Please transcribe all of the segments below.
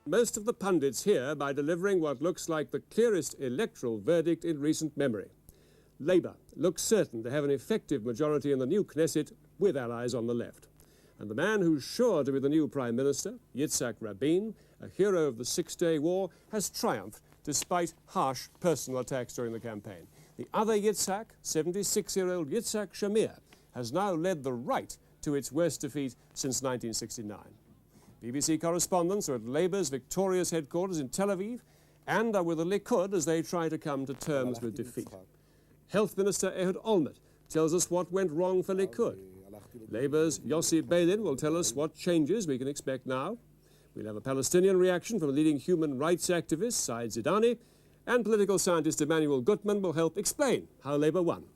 Most of the pundits here by delivering what looks like the clearest electoral verdict in recent memory. Labour looks certain to have an effective majority in the new Knesset with allies on the left. And the man who's sure to be the new Prime Minister, Yitzhak Rabin, a hero of the Six-Day War, has triumphed despite harsh personal attacks during the campaign. The other Yitzhak, 76-year-old Yitzhak Shamir, has now led the right to its worst defeat since 1969. BBC correspondents are at Labour's victorious headquarters in Tel Aviv and are with the LIKUD as they try to come to terms with defeat. Health Minister Ehud Olmert tells us what went wrong for LIKUD. Labour's Yossi Beilin will tell us what changes we can expect now. We'll have a Palestinian reaction from a leading human rights activist, Said Zidani, and political scientist Emanuel Gutmann will help explain how Labour won.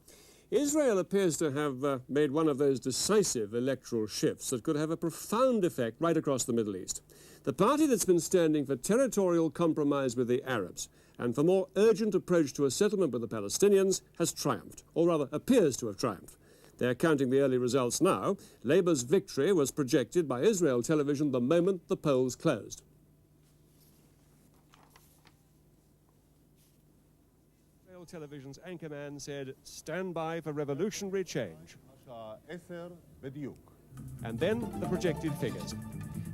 Israel appears to have made one of those decisive electoral shifts that could have a profound effect right across the Middle East. The party that's been standing for territorial compromise with the Arabs and for more urgent approach to a settlement with the Palestinians has triumphed, or rather appears to have triumphed. They're counting the early results now. Labour's victory was projected by Israel television the moment the polls closed. Israel television's anchorman said, "Stand by for revolutionary change." And then the projected figures.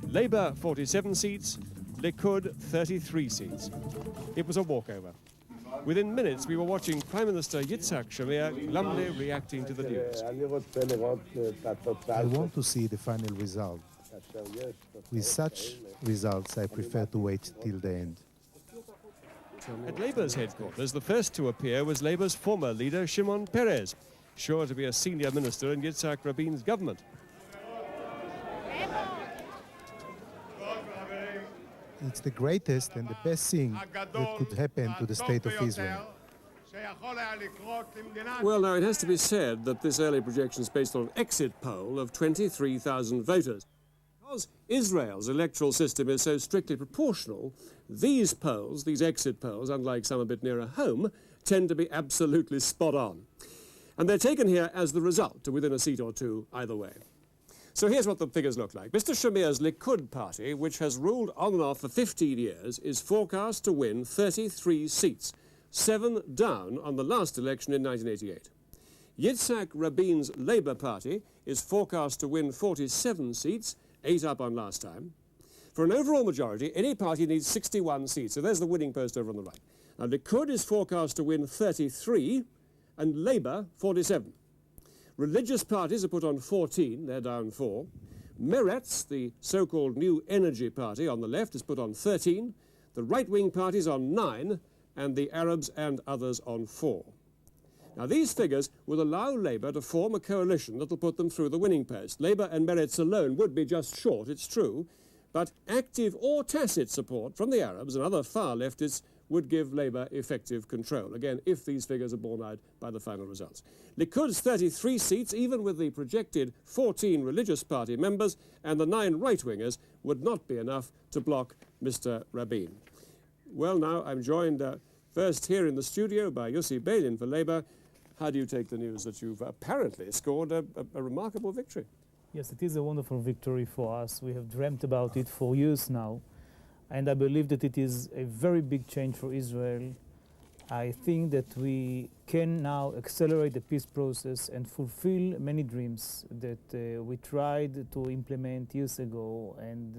Labour 47 seats, LIKUD 33 seats. It was a walkover. Within minutes, we were watching Prime Minister Yitzhak Shamir glumly reacting to the news. I want to see the final result. With such results, I prefer to wait till the end. At Labour's headquarters, the first to appear was Labour's former leader, Shimon Peres, sure to be a senior minister in Yitzhak Rabin's government. It's the greatest and the best thing that could happen to the state of Israel. Well, now, it has to be said that this early projection is based on an exit poll of 23,000 voters. Because Israel's electoral system is so strictly proportional, these polls, these exit polls, unlike some a bit nearer home, tend to be absolutely spot on. And they're taken here as the result, to within a seat or two either way. So here's what the figures look like. Mr. Shamir's LIKUD party, which has ruled on and off for 15 years, is forecast to win 33 seats, 7 down on the last election in 1988. Yitzhak Rabin's Labour Party is forecast to win 47 seats, 8 up on last time. For an overall majority, any party needs 61 seats, so there's the winning post over on the right. Now, LIKUD is forecast to win 33, and Labour 47. Religious parties are put on 14, they're down 4. Meretz, the so-called New Energy Party on the left, is put on 13. The right-wing parties on 9, and the Arabs and others on 4. Now, these figures will allow Labour to form a coalition that will put them through the winning post. Labour and Meretz alone would be just short, it's true, but active or tacit support from the Arabs and other far leftists would give Labour effective control, again, if these figures are borne out by the final results. LIKUD's 33 seats, even with the projected 14 religious party members and the 9 right-wingers, would not be enough to block Mr. Rabin. Well, now, I'm joined first here in the studio by Yossi Beilin for Labour. How do you take the news that you've apparently scored a remarkable victory? Yes, it is a wonderful victory for us. We have dreamt about it for years now. And I believe that it is a very big change for Israel. I think that we can now accelerate the peace process and fulfill many dreams that we tried to implement years ago and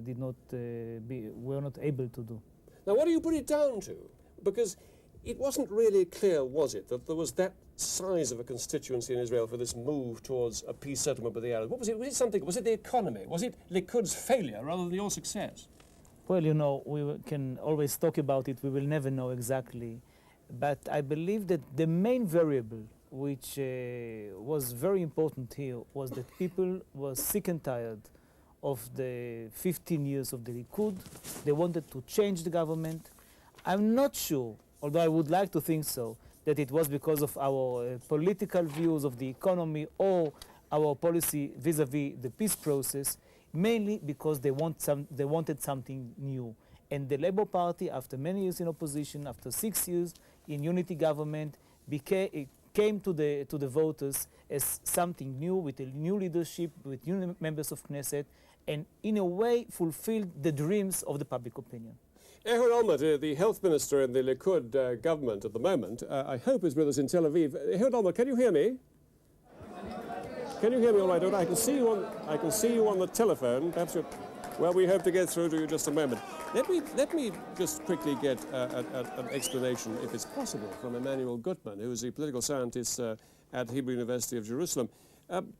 were not able to do. Now, what do you put it down to? Because it wasn't really clear, was it, that there was that size of a constituency in Israel for this move towards a peace settlement with the Arabs? What was it? Was it something? Was it the economy? Was it LIKUD's failure rather than your success? Well, you know, we can always talk about it. We will never know exactly. But I believe that the main variable, which was very important here, was that people were sick and tired of the 15 years of the LIKUD. They wanted to change the government. I'm not sure, although I would like to think so, that it was because of our political views of the economy or our policy vis-à-vis the peace process, mainly because they wanted something new. And the Labour Party, after many years in opposition, after 6 years in unity government, came to the voters as something new, with a new leadership, with new members of Knesset, and in a way fulfill the dreams of the public opinion. Ehud Olmert, the health minister in the Likud government at the moment, I hope is with us in Tel Aviv. Ehud Olmert, can you hear me? Can you hear me all right? I can see you on the telephone. Perhaps well, we hope to get through to you just a moment. Let me just quickly get an explanation, if it's possible, from Emanuel Gutmann, who is a political scientist at Hebrew University of Jerusalem.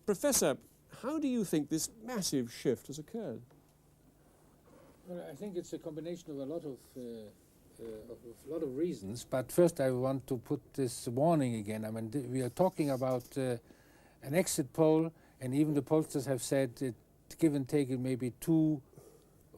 Professor, how do you think this massive shift has occurred? Well, I think it's a combination of a lot of reasons. But first, I want to put this warning again. I mean, we are talking about an exit poll, and even the pollsters have said that give and take it may be 2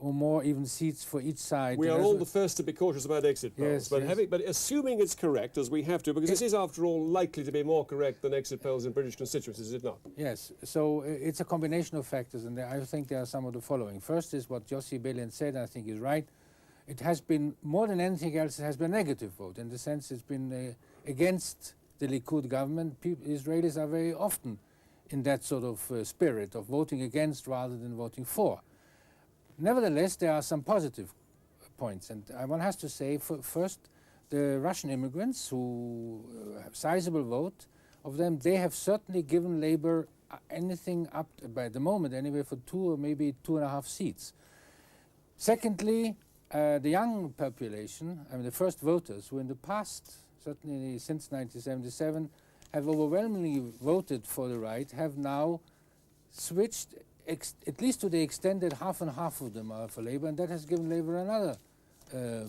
or more even seats for each side. We are all the first to be cautious about exit polls, yes, but assuming it's correct, as we have to, because this is, after all, likely to be more correct than exit polls in British constituencies, is it not? Yes, so it's a combination of factors, and I think there are some of the following. First is what Yossi Beilin said, and I think he's right. It has been, more than anything else, it has been a negative vote, in the sense it's been against the Likud government. Israelis are very often in that sort of spirit of voting against rather than voting for. Nevertheless, there are some positive points, and one has to say, first, the Russian immigrants who have a sizable vote of them, they have certainly given Labour anything up, by the moment anyway, for 2 or maybe 2.5 seats. Secondly, the young population, I mean the first voters, who in the past, certainly since 1977, have overwhelmingly voted for the right, have now switched, at least to the extent that half and half of them are for Labour, and that has given Labour another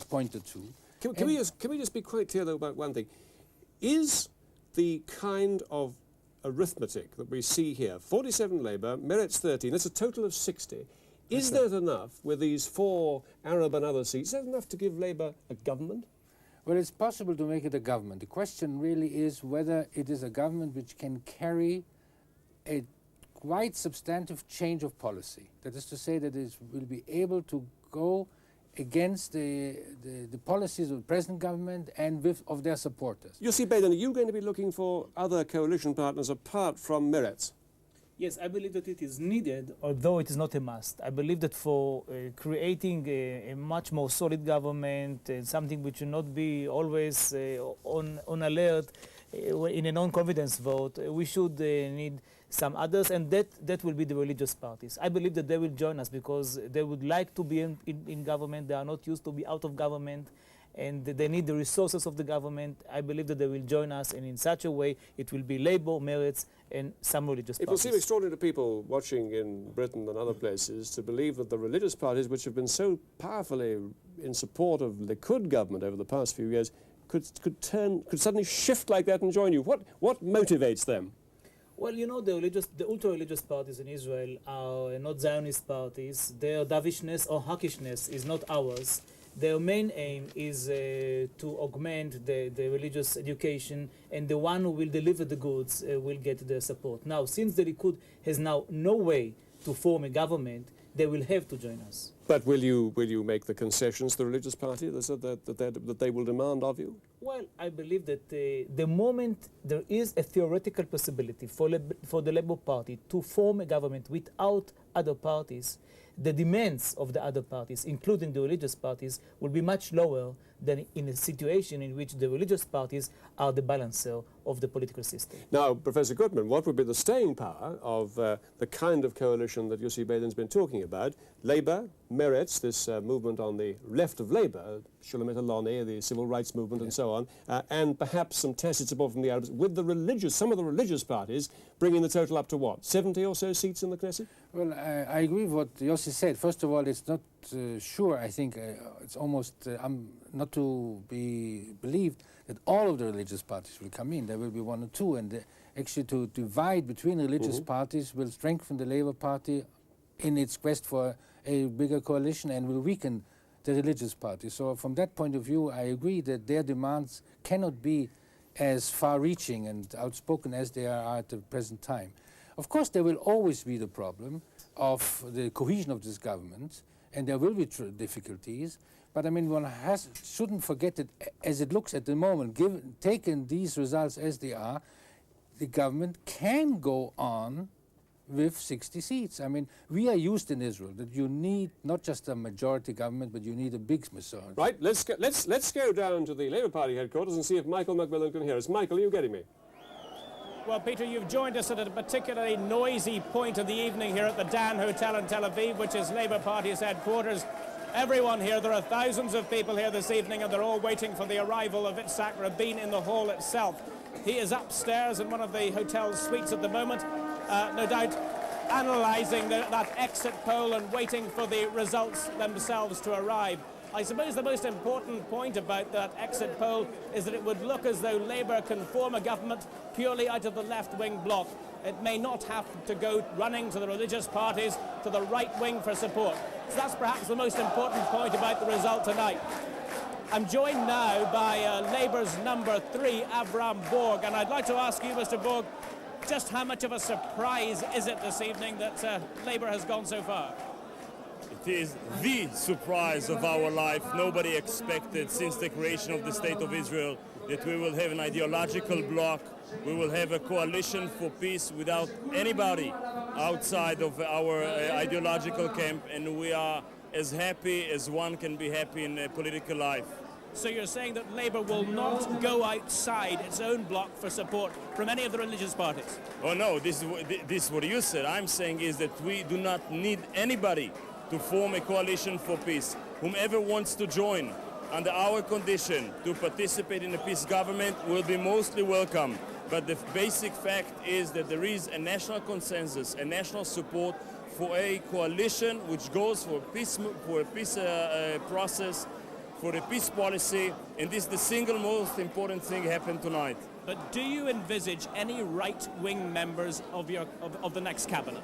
point or two. Can we just be quite clear, though, about one thing? Is the kind of arithmetic that we see here, 47 Labour, Meretz 13, that's a total of 60. Is that enough, with these 4 Arab and other seats, is that enough to give Labour a government? Well, it's possible to make it a government. The question really is whether it is a government which can carry a quite substantive change of policy. That is to say that it will be able to go against the policies of the present government and of their supporters. Yossi Beilin, are you going to be looking for other coalition partners apart from Meretz? Yes, I believe that it is needed, although it is not a must. I believe that for creating a much more solid government, something which will not be always on alert in a non-confidence vote, we should need some others, and that will be the religious parties. I believe that they will join us because they would like to be in government. They are not used to be out of government, and they need the resources of the government. I believe that they will join us, and in such a way it will be Labour, Meretz, and some religious parties. It will seem extraordinary to people watching in Britain and other places to believe that the religious parties, which have been so powerfully in support of the LIKUD government over the past few years, could suddenly shift like that and join you. What motivates them? Well, you know, the ultra-religious parties in Israel are not Zionist parties. Their dovishness or hackishness is not ours. Their main aim is to augment the religious education, and the one who will deliver the goods will get their support. Now, since the Likud has now no way to form a government, they will have to join us. But will you make the concessions to the religious party that they will demand of you? Well, I believe that the moment there is a theoretical possibility for the Labour Party to form a government without other parties, the demands of the other parties, including the religious parties, will be much lower than in a situation in which the religious parties are the balancer of the political system. Now, Professor Gutmann, what would be the staying power of the kind of coalition that Yossi Beilin's been talking about? Labour, Meretz, this movement on the left of Labour, Shulamit Aloni, the civil rights movement, and so on, and perhaps some tacit support from the Arabs, with some of the religious parties bringing the total up to what, 70 or so seats in the Knesset? Well, I agree with what Yossi said. First of all, it's not sure, I think, it's almost not to be believed that all of the religious parties will come in. There will be 1 or 2, and actually to divide between religious parties will strengthen the Labour Party in its quest for a bigger coalition and will weaken the religious party. So from that point of view, I agree that their demands cannot be as far-reaching and outspoken as they are at the present time. Of course, there will always be the problem of the cohesion of this government, and there will be difficulties. But I mean, one shouldn't forget that as it looks at the moment, taken these results as they are, the government can go on with 60 seats. I mean, we are used in Israel that you need not just a majority government, but you need a big majority. Right, let's go down to the Labour Party headquarters and see if Michael MacMillan can hear us. Michael, are you getting me? Well, Peter, you've joined us at a particularly noisy point of the evening here at the Dan Hotel in Tel Aviv, which is Labour Party's headquarters. Everyone here, there are thousands of people here this evening, and they're all waiting for the arrival of Itzhak Rabin in the hall itself. He is upstairs in one of the hotel's suites at the moment, no doubt analysing that exit poll and waiting for the results themselves to arrive. I suppose the most important point about that exit poll is that it would look as though Labour can form a government purely out of the left-wing bloc. It may not have to go running to the religious parties, to the right wing for support. So that's perhaps the most important point about the result tonight. I'm joined now by Labour's number 3, Avram Borg, and I'd like to ask you, Mr. Borg, just how much of a surprise is it this evening that Labour has gone so far? It is the surprise of our life. Nobody expected since the creation of the State of Israel that we will have an ideological bloc, we will have a coalition for peace without anybody outside of our ideological camp, and we are as happy as one can be happy in political life. So you're saying that Labour will not go outside its own bloc for support from any of the religious parties? Oh no, this is what you said. I'm saying is that we do not need anybody to form a coalition for peace. Whomever wants to join under our condition to participate in a peace government will be mostly welcome. But the basic fact is that there is a national consensus, a national support for a coalition which goes for a peace process, for a peace policy, and this is the single most important thing happened tonight. But do you envisage any right-wing members of the next cabinet?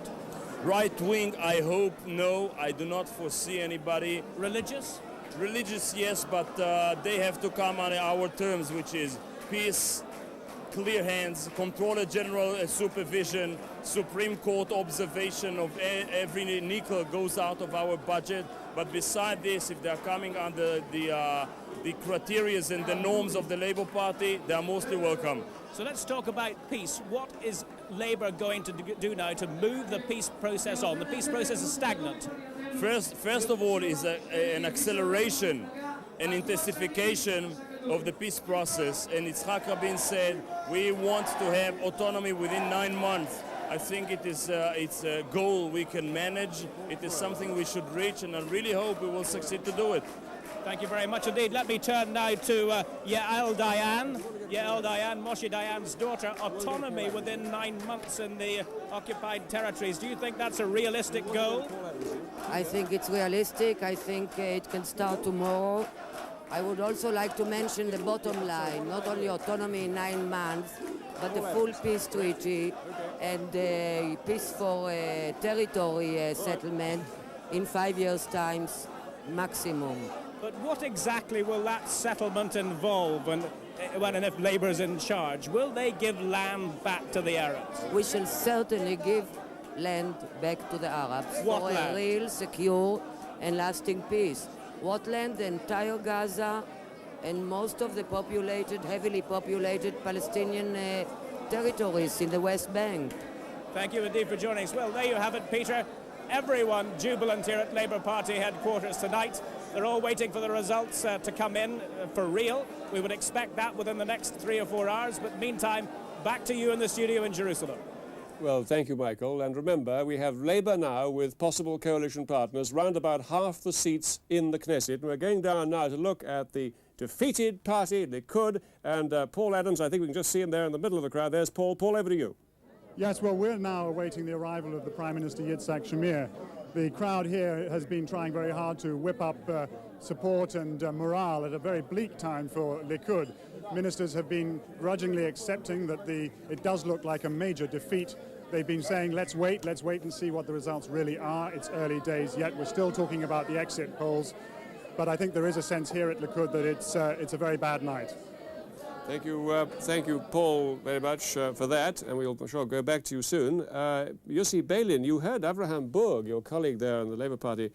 Right wing, I hope no. I do not foresee anybody. Religious? Religious, yes, but they have to come on our terms, which is peace, clear hands, Comptroller General supervision, Supreme Court observation of every nickel goes out of our budget. But beside this, if they're coming under the criteria and the norms of the Labour Party, they are mostly welcome. So let's talk about peace. What is Labour going to do now to move the peace process on? The peace process is stagnant. First of all is an acceleration, an intensification of the peace process. And Yitzhak Rabin said, we want to have autonomy within 9 months. I think it's a goal we can manage. It is something we should reach, and I really hope we will succeed to do it. Thank you very much indeed. Let me turn now to Yael Dayan. Yael Dayan, Moshe Dayan's daughter. Autonomy within 9 months in the occupied territories. Do you think that's a realistic goal? I think it's realistic. I think it can start tomorrow. I would also like to mention the bottom line, not only autonomy in 9 months, but the full peace treaty and the peace for territory settlement in 5 years' time maximum. But what exactly will that settlement involve when and if Labour is in charge? Will they give land back to the Arabs? We shall certainly give land back to the Arabs for a real, secure and lasting peace. What land? The entire Gaza and most of the heavily populated Palestinian territories in the West Bank. Thank you indeed for joining us. Well, there you have it, Peter. Everyone jubilant here at Labour Party headquarters tonight. They're all waiting for the results to come in for real. We would expect that within the next 3 or 4 hours. But meantime, back to you in the studio in Jerusalem. Well, thank you, Michael. And remember, we have Labour now with possible coalition partners, round about half the seats in the Knesset. And we're going down now to look at the defeated party, LIKUD, and Paul Adams. I think we can just see him there in the middle of the crowd. There's Paul. Paul, over to you. Yes, well, we're now awaiting the arrival of the Prime Minister Yitzhak Shamir. The crowd here has been trying very hard to whip up support and morale at a very bleak time for LIKUD. Ministers have been grudgingly accepting that it does look like a major defeat. They've been saying, let's wait and see what the results really are. It's early days yet. We're still talking about the exit polls. But I think there is a sense here at LIKUD that it's a very bad night. Thank you, Paul, very much for that, and we'll sure go back to you soon. Yossi Beilin, you heard Avraham Burg, your colleague there in the Labour Party,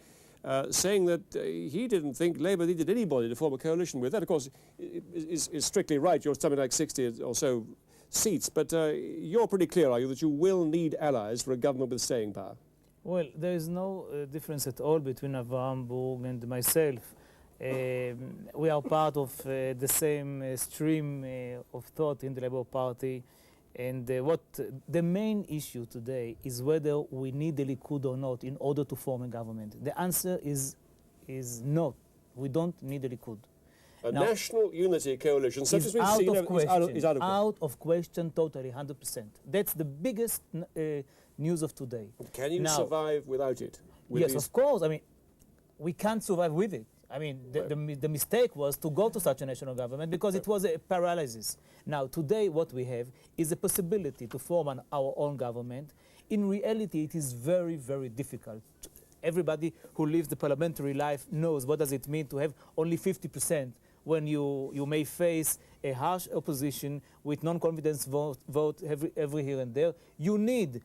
saying that he didn't think Labour needed anybody to form a coalition with. That, of course, is strictly right. You're something like 60 or so seats, but you're pretty clear, are you, that you will need allies for a government with staying power? Well, there is no difference at all between Avraham Burg and myself. We are part of the same stream of thought in the Labour Party, and what the main issue today is whether we need the Likud or not in order to form a government. The answer is no. We don't need the Likud. A now, national unity coalition, such as we've out seen, of question, is out of question. Out of question, totally, 100%. That's the biggest news of today. Can you now, survive without it? With yes, of course. I mean, we can't survive with it. I mean, the mistake was to go to such a national government because it was a paralysis. Now, today, what we have is a possibility to form our own government. In reality, it is very, very difficult. Everybody who lives the parliamentary life knows what does it mean to have only 50% when you may face a harsh opposition with non-confidence vote every here and there. You need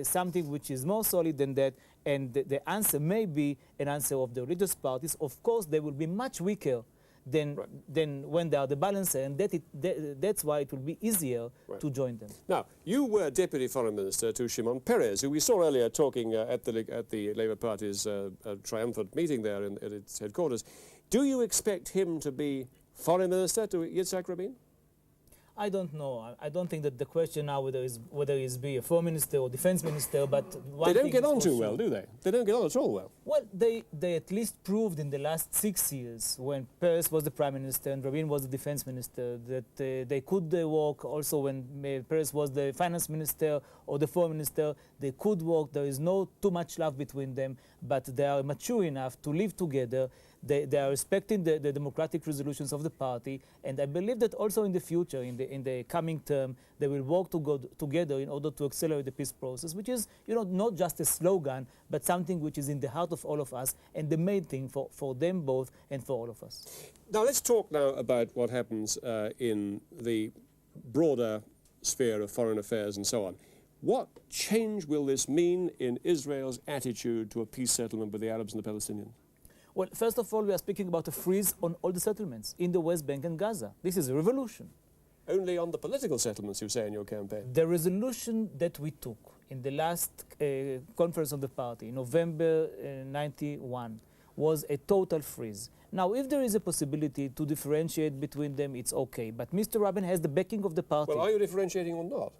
something which is more solid than that, and the answer may be an answer of the religious parties. Of course, they will be much weaker than when they are the balancer, and that's why it will be easier to join them. Now, you were Deputy Foreign Minister to Shimon Peres, who we saw earlier talking at the Labour Party's triumphant meeting there at its headquarters. Do you expect him to be Foreign Minister to Yitzhak Rabin? I don't know. I don't think that the question now whether he's be a foreign minister or defense minister, but one they don't thing get is on for too sure. well, do they? They don't get on at all well. Well, they at least proved in the last 6 years, when Peres was the prime minister and Rabin was the defense minister, that they could work. Also, when Peres was the finance minister or the foreign minister, they could work. There is no too much love between them, but they are mature enough to live together. They are respecting the democratic resolutions of the party, and I believe that also in the future, in the coming term, they will work together in order to accelerate the peace process, which is, not just a slogan, but something which is in the heart of all of us, and the main thing for them both and for all of us. Now, let's talk now about what happens in the broader sphere of foreign affairs and so on. What change will this mean in Israel's attitude to a peace settlement with the Arabs and the Palestinians? Well, first of all, we are speaking about a freeze on all the settlements in the West Bank and Gaza. This is a revolution. Only on the political settlements, you say in your campaign. The resolution that we took in the last conference of the party, November 91, was a total freeze. Now, if there is a possibility to differentiate between them, it's okay. But Mr. Rabin has the backing of the party. Well, are you differentiating or not?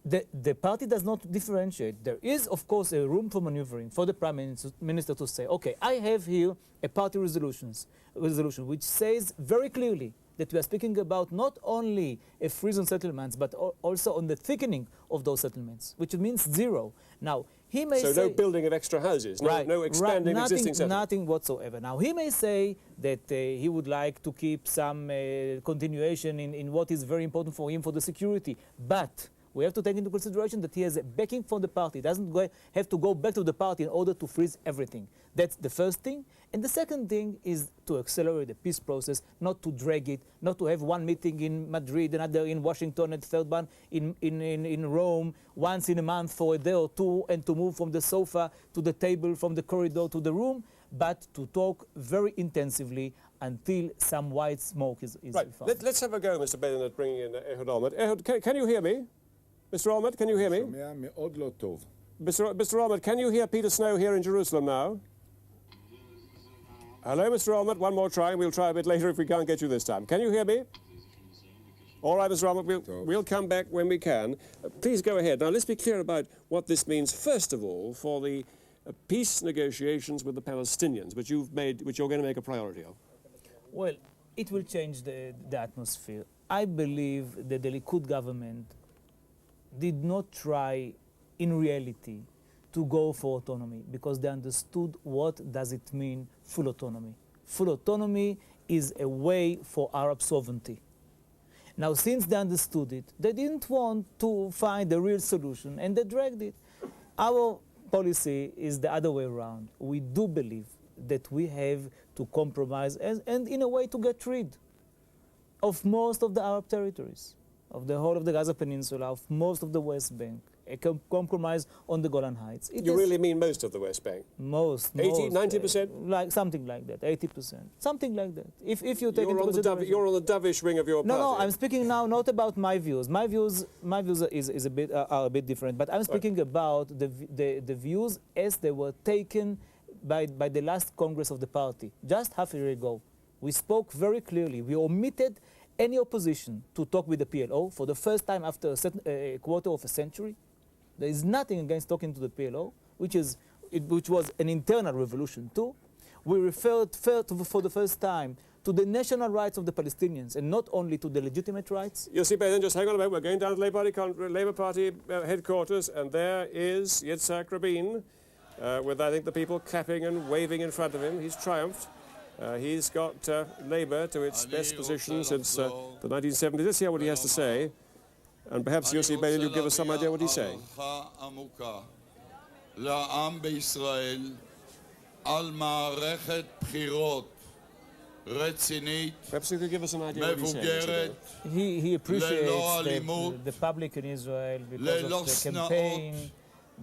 The party does not differentiate. There is, of course, a room for maneuvering for the Prime Minister to say, okay, I have here a party resolution which says very clearly that we are speaking about not only a freeze on settlements, but also on the thickening of those settlements, which means zero. Now, he may say... So no building of extra houses, no expanding existing settlements? Nothing whatsoever. Now, he may say that he would like to keep some continuation in what is very important for him for the security, but we have to take into consideration that he has a backing from the party. He doesn't have to go back to the party in order to freeze everything. That's the first thing. And the second thing is to accelerate the peace process, not to drag it, not to have one meeting in Madrid, another in Washington, and the third one in Rome, once in a month for a day or two, and to move from the sofa to the table, from the corridor to the room, but to talk very intensively until some white smoke is right. Let's have a go, Mr. Beilin, at bringing in Ehud Olmert. Ehud, can you hear me? Mr. Olmert, can you hear me? Mr. Olmert, can you hear Peter Snow here in Jerusalem now? Hello, Mr. Olmert. One more try, and we'll try a bit later if we can't get you this time. Can you hear me? All right, Mr. Olmert, we'll come back when we can. Please go ahead. Now, let's be clear about what this means, first of all, for the peace negotiations with the Palestinians, which you're going to make a priority of. Well, it will change the atmosphere. I believe that the Likud government did not try in reality to go for autonomy because they understood what does it mean full autonomy. Full autonomy is a way for Arab sovereignty. Now, since they understood it, they didn't want to find a real solution, and they dragged it. Our policy is the other way around. We do believe that we have to compromise and in a way to get rid of most of the Arab territories, of the whole of the Gaza Peninsula, of most of the West Bank. compromise on the Golan Heights. You really mean most of the West Bank? Most. 80, 90%? Like something like that, 80%. Something like that. If you take into consideration... You're on the dovish wing of your party. No, I'm speaking now not about my views. My views is are a bit different, but I'm speaking about the views as they were taken by the last Congress of the party, just half a year ago. We spoke very clearly. We omitted any opposition to talk with the PLO for the first time after a quarter of a century. There is nothing against talking to the PLO, which was an internal revolution too. We referred for the first time to the national rights of the Palestinians and not only to the legitimate rights. Yossi, then just hang on a moment. We're going down to the Labour Party headquarters, and there is Yitzhak Rabin with, I think, the people clapping and waving in front of him. He's triumphed. He's got Labour to its best position since the 1970s. Let's hear what he has to say. And perhaps Yossi Beilin, you'll give us some idea what he's saying. Perhaps you could give us an idea what he's saying. He appreciates the public in Israel because of the campaign,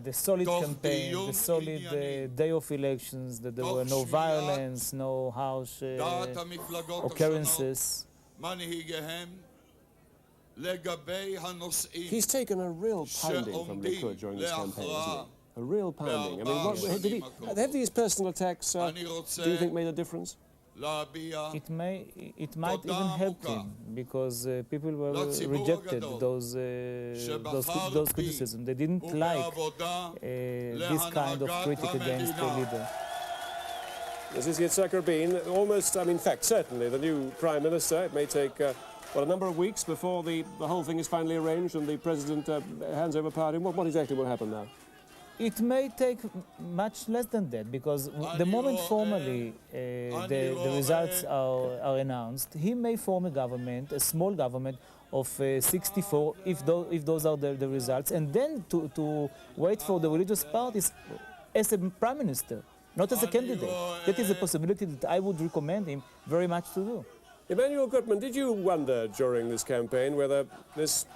the solid campaign, the solid day of elections, that there were no violence, no harsh occurrences. He's taken a real pounding from LIKUD during this campaign, hasn't he? A real pounding. I mean, have these personal attacks, do you think, made a difference? It might even help him because people rejected those criticisms. They didn't like this kind of critique against the leader. This is Yitzhak Rabin, almost, in fact, certainly the new Prime Minister. It may take, a number of weeks before the whole thing is finally arranged and the President hands over power to him. What exactly will happen now? It may take much less than that, because the moment formally the results are announced, he may form a government, a small government of 64, if those are the results, and then to wait for the religious parties as a prime minister, not as a candidate. That is a possibility that I would recommend him very much to do. Emanuel Gutmann, did you wonder during this campaign whether this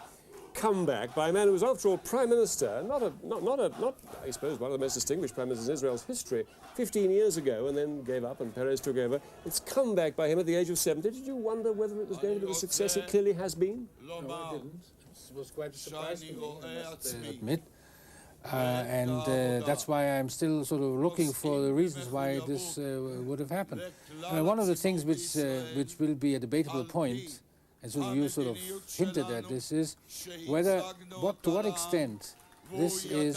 comeback by a man who was, after all, Prime Minister, not I suppose, one of the most distinguished Prime Ministers in Israel's history, 15 years ago, and then gave up and Perez took over, it's comeback by him at the age of 70. Did you wonder whether it was going to be the success it clearly has been? No, I didn't. It was quite a surprise to me, I must admit. That's why I'm still sort of looking for the reasons why this would have happened. One of the things which will be a debatable point, and so you sort of hinted at this, is to what extent this is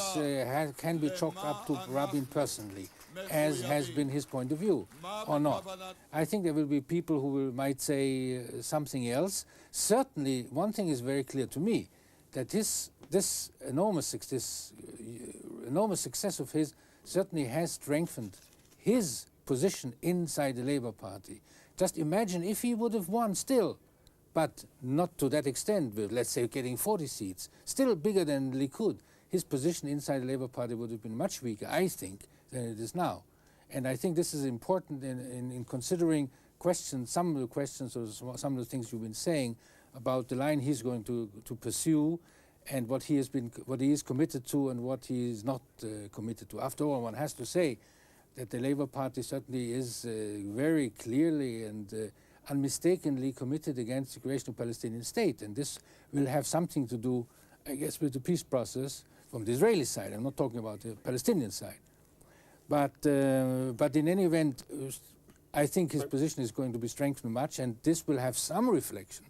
can be chalked up to Rabin personally, as has been his point of view, or not. I think there will be people who might say something else. Certainly, one thing is very clear to me, that this enormous success of his certainly has strengthened his position inside the Labour Party. Just imagine if he would have won still, but not to that extent, with, let's say, getting 40 seats, still bigger than LIKUD. His position inside the Labour Party would have been much weaker, I think, than it is now. And I think this is important in considering some of the questions or some of the things you've been saying about the line he's going to pursue, and what he is committed to and what he is not committed to. After all, one has to say that the Labour Party certainly is very clearly and unmistakably committed against the creation of a Palestinian state, and this will have something to do, I guess, with the peace process from the Israeli side. I'm not talking about the Palestinian side. But in any event, I think his position is going to be strengthened much, and this will have some reflection,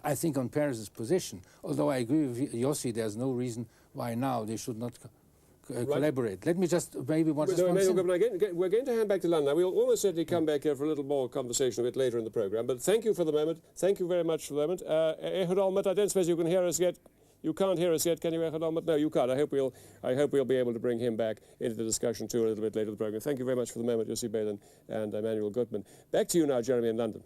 I think, on Perez's position. Although I agree with Yossi, there's no reason why now they should not collaborate. Let me just maybe we're going to hand back to London. We'll almost certainly come back here for a little more conversation a bit later in the programme. But thank you for the moment. Thank you very much for the moment. Ehud Olmert, I don't suppose you can hear us yet. You can't hear us yet, can you, Ehud Olmert? No, you can't. I hope we'll be able to bring him back into the discussion too a little bit later in the programme. Thank you very much for the moment, Yossi Beilin and Emanuel Gutmann. Back to you now, Jeremy, in London.